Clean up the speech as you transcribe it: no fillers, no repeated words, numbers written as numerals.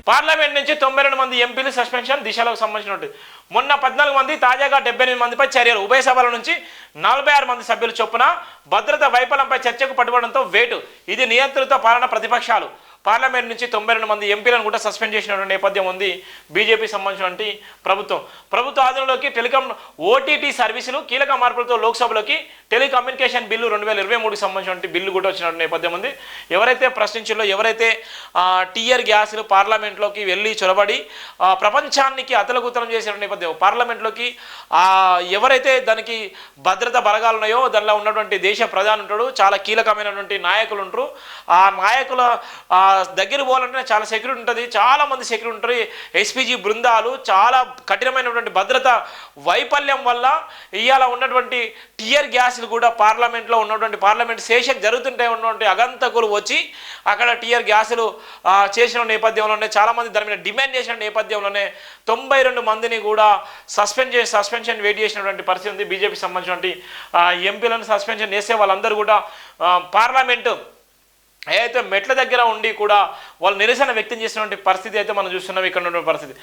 Parliament నుంచి 92 మంది ఎంపీలు సస్పెన్షన్. దిశలకు సంబంధించినట్టు మొన్న 14 మంది, తాజాగా 78 మందిపై చర్యలు. ఉభయ సభల నుంచి 46 మంది సభ్యులు చొప్పున భద్రత వైఫల్యంపై చర్చకు పట్టుబడంతో వేటు. ఇది నియంత్రిత పాలన. ప్రతిపక్షాలు పార్లమెంట్ నుంచి 92 మంది ఎంపీలను కూడా సస్పెండ్ చేసినటువంటి నేపథ్యం ఉంది బీజేపీ సంబంధించినటువంటి ప్రభుత్వ ఆధీనంలోకి టెలికాం ఓటీటీ సర్వీసులు కీలక మార్పులతో లోక్సభలోకి టెలికమ్యూనికేషన్ బిల్లు 2023కి సంబంధించినటువంటి బిల్లు కూడా వచ్చినటువంటి నేపథ్యం ఉంది. ఎవరైతే ప్రశ్నించారో, ఎవరైతే టియర్ గ్యాసులు పార్లమెంట్లోకి వెళ్ళి చొరబడి ప్రపంచానికి అతలకుతలం చేసిన నేపథ్యం, పార్లమెంట్లోకి ఎవరైతే దానికి భద్రత బలగాలు ఉన్నాయో దానిలో ఉన్నటువంటి దేశ ప్రధాని ఉంటాడు, చాలా కీలకమైనటువంటి నాయకులు ఉంటారు. ఆ నాయకుల దగ్గర పోవాలంటే చాలా సెక్యూరిటీ ఉంటుంది, చాలా మంది సెక్యూరిటీ ఉంటారు. ఎస్పీజీ బృందాలు, చాలా కఠినమైనటువంటి భద్రత వైఫల్యం వల్ల ఇవాళ ఉన్నటువంటి టియర్ గ్యాసులు కూడా పార్లమెంట్లో ఉన్నటువంటి పార్లమెంట్ సెషన్ జరుగుతుంటే ఉన్నటువంటి అగంతకులు వచ్చి అక్కడ టియర్ గ్యాసులు చేసిన నేపథ్యంలోనే చాలామంది దాని మీద డిమాండ్ చేసిన నేపథ్యంలోనే 92 మందిని కూడా సస్పెన్షన్ వెయిట్ చేసినటువంటి పరిస్థితి ఉంది. బీజేపీకి సంబంధించినటువంటి ఎంపీలను సస్పెన్షన్ చేసే వాళ్ళందరూ కూడా పార్లమెంటు ఏదైతే మెట్ల దగ్గర ఉండి కూడా వాళ్ళు నిరసన వ్యక్తం చేసినటువంటి పరిస్థితి అయితే మనం చూస్తున్నాం ఇక్కడ ఉన్నటువంటి పరిస్థితి.